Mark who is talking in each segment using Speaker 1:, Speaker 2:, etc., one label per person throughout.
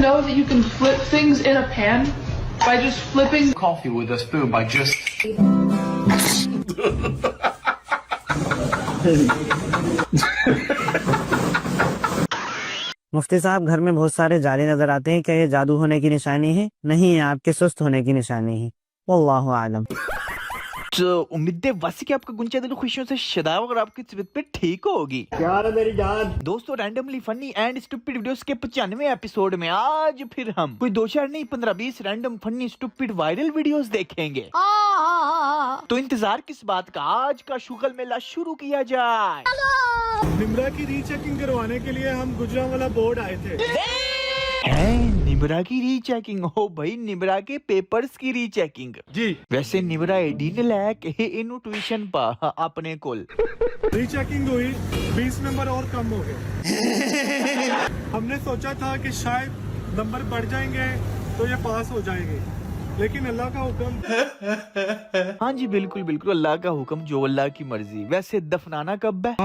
Speaker 1: know that you can flip things in a pan by just flipping coffee with a spoon by just
Speaker 2: मुफ्ती साहब, घर में बहुत सारे जाली नजर आते हैं, क्या ये जादू होने की निशानी है? नहीं, ये आपके सुस्त होने की निशानी है। वल्लाहु आलम।
Speaker 3: तो उम्मीद है वैसे कि आपका गुंजा दिल खुशियों से शदाब और आपकी तबीयत पे ठीक होगी।
Speaker 4: यार मेरी जान
Speaker 3: दोस्तों, randomly funny and stupid videos के 95वें एपिसोड में आज फिर हम कोई 2-4 नहीं 15-20 random funny stupid viral videos देखेंगे। तो इंतजार किस बात का, आज का शुगल मेला शुरू किया जाए।
Speaker 4: निम्रा की रीचेकिंग करवाने के लिए हम गुजरांवाला बोर्ड आए थे।
Speaker 3: निम्रा की रीचेकिंग हो भाई, निम्रा के पेपर्स की रीचेकिंग
Speaker 4: जी।
Speaker 3: वैसे निम्रा एडी ने लैके इनु ट्यूशन पा अपने कोल
Speaker 4: रीचेकिंग हुई, 20 नंबर और कम हो गए। हमने सोचा था कि शायद नंबर बढ़ जाएंगे तो ये पास हो जाएंगे, लेकिन अल्लाह का हुक्म।
Speaker 3: हाँ जी, बिल्कुल बिल्कुल अल्लाह का हुक्म, जो अल्लाह की मर्जी। वैसे दफनाना कब है?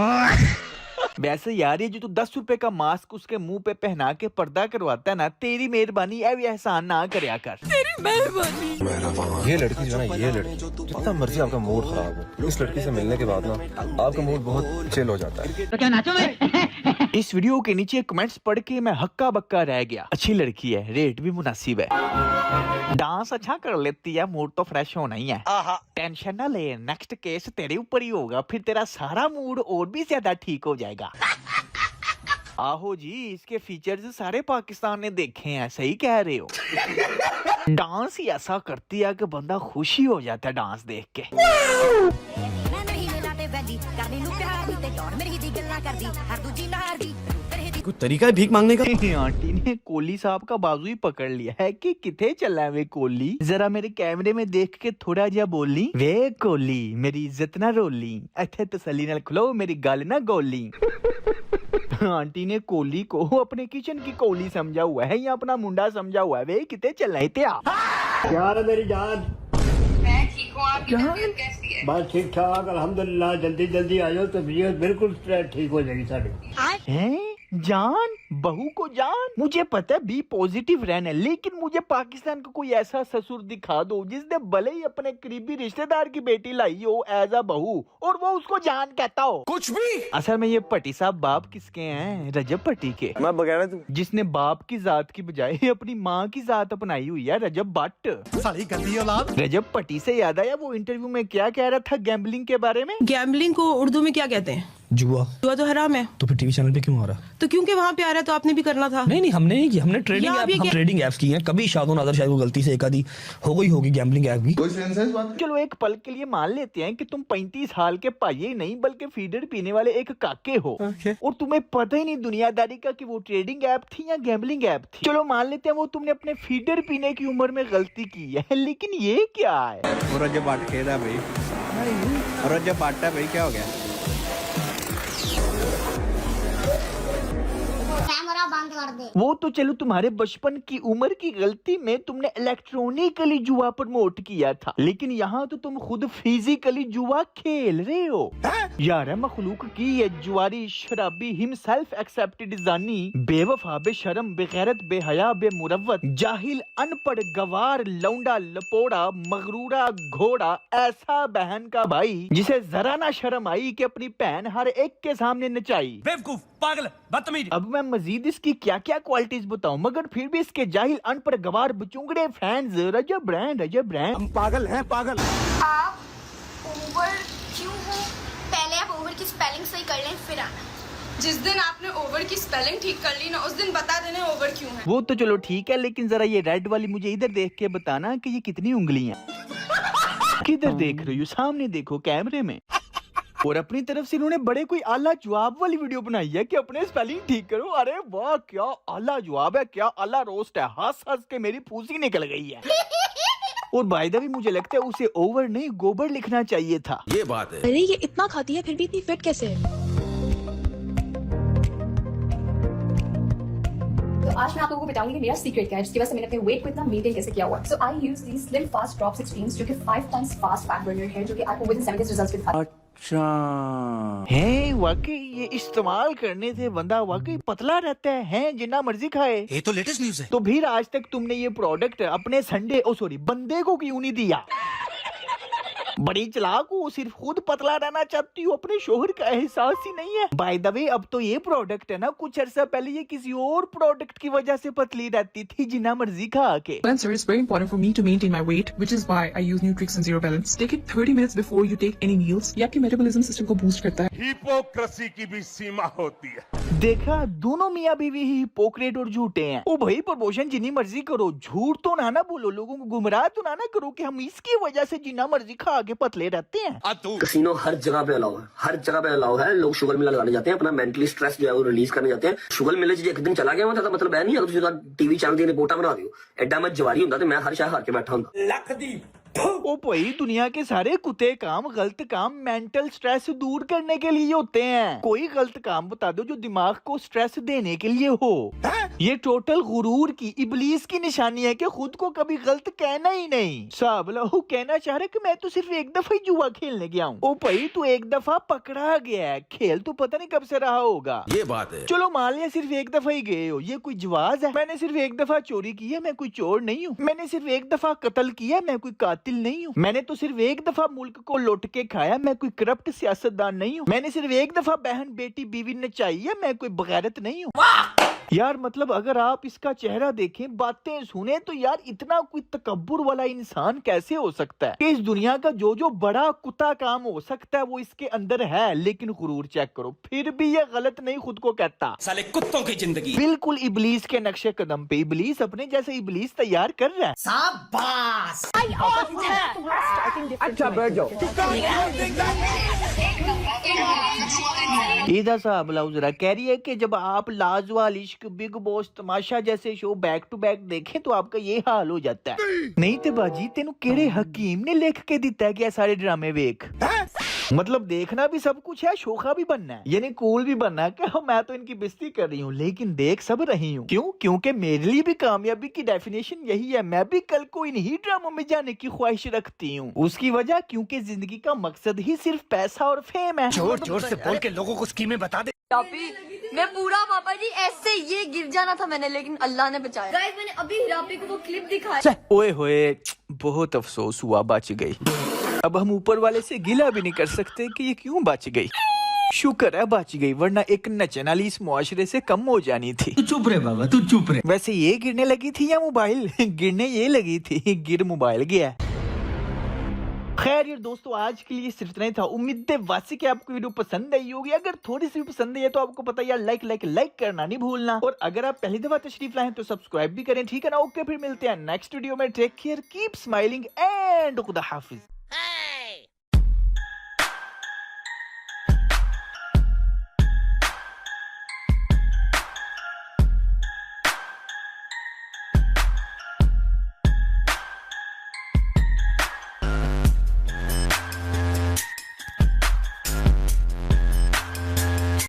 Speaker 3: वैसे यार ये जो तू 10 रुपए का मास्क उसके मुंह पे पहना के पर्दा करवाता है ना, तेरी मेहरबानी है एहसान ना करया कर। तेरी मेहरबानी।
Speaker 5: ये लड़की जो है ना, ये लड़की जितना मर्जी आपका मूड खराब हो, इस लड़की से मिलने के बाद ना आपका मूड बहुत चिल हो जाता है।
Speaker 2: तो क्या नाचो?
Speaker 3: इस वीडियो के नीचे कमेंट्स पढ़ के मैं हक्का बक्का रह गया। अच्छी लड़की है, रेट भी मुनासिब है, डांस अच्छा कर लेती है, मूड तो फ्रेश होना ही है। टेंशन ना ले, नेक्स्ट केस तेरे ऊपर ही होगा, फिर तेरा सारा मूड और भी ज्यादा ठीक हो जाएगा। आहो जी, इसके फीचर्स सारे पाकिस्तान ने देखे हैं, सही कह रहे हो। डांस ही ऐसा करती है कि बंदा खुशी हो जाता है डांस देख के।
Speaker 5: कोई तरीका है भीख मांगने का?
Speaker 3: आंटी ने कोहली साहब का बाजू ही पकड़ लिया है कि किथे चला है वे कोहली, जरा मेरे कैमरे में देख के थोड़ा जा बोली। वे कोहली मेरी इज्जत ना रोली, इथे तसल्ली नाल खलो मेरी गल ना गोली। आंटी ने कोहली को अपने किचन की कोहली समझा हुआ है या अपना मुंडा समझा हुआ है। वे किथे चला है त्या?
Speaker 4: यार मेरी जान,
Speaker 6: मैं ठीक हूँ, आपकी तबीयत कैसी है?
Speaker 4: बस ठीक ठाक अल्हम्दुलिल्लाह। जल्दी जल्दी आयो, तबीयत बिल्कुल ठीक हो जाएगी साड़ी।
Speaker 3: हैं? जान, बहू को जान, मुझे पता है बी पॉजिटिव रहना, लेकिन मुझे पाकिस्तान का कोई ऐसा ससुर दिखा दो जिसने भले ही अपने करीबी रिश्तेदार की बेटी लाई हो एज अ बहू और वो उसको जान कहता हो। कुछ भी। असल में ये पट्टी साहब बाप किसके हैं? रजब पट्टी के।
Speaker 5: मैं बगैर तू
Speaker 3: जिसने बाप की जात की बजाय अपनी माँ की जात अपनाई हुई है, रजब भट्ट।
Speaker 4: साली गंदी औलाद।
Speaker 3: रजब पट्टी से याद आया, वो इंटरव्यू में क्या कह रहा था गैम्बलिंग के बारे में?
Speaker 7: गैम्बलिंग को उर्दू में क्या कहते हैं?
Speaker 5: जुआ।
Speaker 7: जुआ तो हराम है।
Speaker 5: तो फिर टीवी चैनल पे क्यों आ रहा?
Speaker 7: तो क्योंकि वहाँ पे आ रहा है तो आपने भी करना था।
Speaker 5: नहीं हमने नहीं की, हमने ट्रेडिंग
Speaker 7: या
Speaker 5: ऐप,
Speaker 7: अभी
Speaker 5: हम
Speaker 7: क्या-
Speaker 5: ट्रेडिंग ऐप्स की हैं। कभी शादो नादर शायद वो गलती से एक आधी हो गई होगी गैम्बलिंग ऐप भी।
Speaker 3: चलो एक पल के लिए मान लेते हैं कि तुम 35 साल के पाइये नहीं बल्कि फीडर पीने वाले एक काके हो और तुम्हें पता ही नहीं दुनियादारी का कि वो ट्रेडिंग ऐप थी या गैम्बलिंग ऐप थी। चलो मान लेते हैं वो तुमने अपने फीडर पीने की उम्र में गलती की है, लेकिन ये क्या है?
Speaker 8: रजब बाट खेला भाई, रजब बाटा भाई क्या हो गया?
Speaker 6: कैमरा बंद कर दे।
Speaker 3: वो तो चलो तुम्हारे बचपन की उम्र की गलती में तुमने इलेक्ट्रॉनिकली जुआ प्रमोट किया था, लेकिन यहाँ तो तुम खुद फिजिकली जुआ खेल रहे हो। यार मखलूक की ये जुआरी शराबी हिमसेल्फ एक्सेप्टेड जानी बेवफा बेशरम बेगैरत बेहया बेमुरव्वत जाहिल अनपढ़ गवार लौंडा लपोड़ा मगरूरा घोड़ा ऐसा बहन का भाई जिसे जरा ना शर्म आई कि अपनी बहन हर एक के सामने नचाई।
Speaker 8: बेवकूफ, पागल, बदतमीज।
Speaker 3: अब मैं मजीद इसकी क्या क्या क्वालिटीज बताऊं, मगर फिर भी इसके जाहिल अनपढ़ गवार बचुंगड़े फैंस रजब ब्रांड
Speaker 4: हम पागल हैं, पागल।
Speaker 6: आप ओवर क्यों हो? पहले आप ओवर की स्पेलिंग सही कर लें, फिर आना। जिस दिन आपने ओवर की स्पेलिंग ठीक कर ली ना, उस दिन बता देना ओवर क्यों है।
Speaker 3: वो तो चलो ठीक है, लेकिन जरा ये रेड वाली मुझे इधर देख के बताना कि ये कितनी उंगलियां। किधर देख रही हो? सामने देखो कैमरे में। और अपनी तरफ से इन्होंने बड़े कोई आला जवाब वाली वीडियो बनाई है कि अपने स्पेलिंग ठीक करो। अरे वाह, क्या आला जवाब है, क्या आला रोस्ट है। हंस हंस के मेरी फूसी निकल गई है। और बाय द वे मुझे लगता है उसे ओवर नहीं गोबर लिखना चाहिए था।
Speaker 5: ये बात है।
Speaker 9: अरे ये इतना खाती है फिर भी इतनी फिट कैसे है? तो आज मैं आप लोगों को बताऊंगी मेरा सीक्रेट क्या है, जिसकी वजह से मैंने अपने वेट को इतना मेंटेन कैसे किया हुआ है। So I use the slim fast drops extremes, जो कि 5 टाइम्स फास्ट फैट बर्नर है, जो कि आपको with in 7 days results with
Speaker 3: है वाकई ये इस्तेमाल करने से बंदा वाकई पतला रहता है जितना मर्जी खाए।
Speaker 8: ये तो लेटेस्ट न्यूज़ है।
Speaker 3: तो फिर आज तक तुमने ये प्रोडक्ट अपने बंदे को क्यों नहीं दिया? बड़ी चालाक हो, सिर्फ खुद पतला रहना चाहती हो, अपने शोहर का एहसास ही नहीं है। बाय द वे, अब तो ये प्रोडक्ट है ना, कुछ अर्सा पहले ये किसी और प्रोडक्ट की वजह से पतली रहती थी जिना मर्जी खा के।
Speaker 10: Sir, it's very important for me to maintain my weight, which is why I use Nutrix and Zero Balance. Take it 30 minutes before you take any meals. ये आपके मेटाबॉलिज्म सिस्टम को बूस्ट करता है।
Speaker 4: हिपोक्रेसी की भी सीमा होती है।
Speaker 3: देखा, दोनों मियाँ बीवी ही हिपोक्रेट और झूठे हैं। ओ भाई, प्रमोशन जितनी मर्जी करो, झूठ तो ना बोलो, लोगों को गुमराह तो ना करो कि हम इसकी वजह से जितना मर्जी खा के पतले रहते हैं।
Speaker 11: कसिनो हर जगह पे अलाउ है, हर जगह पे अलाउ है। लोग शुगर मिलर लगाने जाते हैं, अपना मेंटली स्ट्रेस जो है वो रिलीज करने जाते हैं। शुगर मिलर एक दिन चला गया था मतलब है नहीं, अगर टीवी चैनल दी रिपोर्टा बना दियो एडा मैं जवारी होता तो मैं हर शायद हार के बैठा हूँ।
Speaker 3: ओ भाई, दुनिया के सारे कुत्ते काम, गलत काम मेंटल स्ट्रेस दूर करने के लिए होते हैं। कोई गलत काम बता दो जो दिमाग को स्ट्रेस देने के लिए हो। ये टोटल गुरूर की, इबलीस की निशानी है कि खुद को कभी गलत कहना ही नहीं। साहब लहू कहना चाह रहे कि मैं तो सिर्फ एक दफा ही जुआ खेलने गया हूँ। ओ भाई, तू एक दफा पकड़ा गया है, खेल तो पता नहीं कब से रहा होगा।
Speaker 8: ये बात है।
Speaker 3: चलो मान लिया सिर्फ एक दफा ही गए हो, ये कोई जवाज है? मैंने सिर्फ एक दफा चोरी की है, मैं कोई चोर नहीं हूँ। मैंने सिर्फ एक दफा कत्ल किया, मैं कोई कातिल नहीं हूँ। मैंने तो सिर्फ एक दफा मुल्क को लुट के खाया, मैं कोई करप्ट सियासतदान नहीं हूँ। मैंने सिर्फ एक दफा बहन बेटी बीवी नचाई है, मैं कोई बगैरत नहीं हूँ। यार मतलब अगर आप इसका चेहरा देखें, बातें सुने, तो यार इतना कोई तकब्बुर वाला इंसान कैसे हो सकता है कि इस दुनिया का जो बड़ा कुत्ता काम हो सकता है वो इसके अंदर है। लेकिन गुरूर चेक करो, फिर भी ये गलत नहीं खुद को कहता।
Speaker 8: साले कुत्तों की जिंदगी।
Speaker 3: बिल्कुल इबलीस के नक्शे कदम पे इबलीस अपने जैसे इबलीस तैयार कर रहा है।
Speaker 8: शाबाश।
Speaker 3: अच्छा बैठ जाओ। ईदा साहब लाओ जरा, कह रही है कि जब आप लाजवाल इश्क, बिग बॉस, तमाशा जैसे शो बैक टू बैक देखें तो आपका ये हाल हो जाता है। नहीं ते बाजी, तेनू केड़े हकीम ने लिख के दिता है कि सारे ड्रामे वेख? मतलब देखना भी सब कुछ है, शोखा भी बनना है, यानी कूल भी बनना है कि मैं तो इनकी बेइज्जती कर रही हूँ लेकिन देख सब रही हूँ। क्यों? क्योंकि मेरे लिए भी कामयाबी की डेफिनेशन यही है। मैं भी कल को इन्हीं ड्रामों में जाने की ख्वाहिश रखती हूँ। उसकी वजह क्योंकि जिंदगी का मकसद ही सिर्फ पैसा और फेम है।
Speaker 8: जोर जोर से बोल के लोगों को स्कीमें बता दे।
Speaker 6: मैं पूरा पापा जी ऐसे ये गिर जाना था मैंने, लेकिन अल्लाह ने बचाया। गाइस, मैंने अभी हिरापी को वो क्लिप दिखाया।
Speaker 3: ओए होए, बहुत अफसोस हुआ, बच गई। अब हम ऊपर वाले से गिला भी नहीं कर सकते कि ये क्यों बच गई। शुक्र है बच गई, वरना एक नचन वाली इस मुआशरे से कम हो जानी थी।
Speaker 8: तू चुप रहे बाबा, तू चुप रहे।
Speaker 3: वैसे ये गिरने लगी थी या मोबाइल? गिरने ये लगी थी, गिर मोबाइल गया। खैर यार दोस्तों, आज के लिए सिर्फ इतना ही था। उम्मीद है वासी कि आपको वीडियो पसंद आई होगी। अगर थोड़ी सी भी पसंद आई है तो आपको पता है यार, लाइक करना नहीं भूलना। और अगर आप पहली दफा तशरीफ लाए तो सब्सक्राइब भी करें, ठीक है ना? ओके, फिर मिलते हैं नेक्स्ट वीडियो में। Take care, keep smiling and खुदा हाफिज।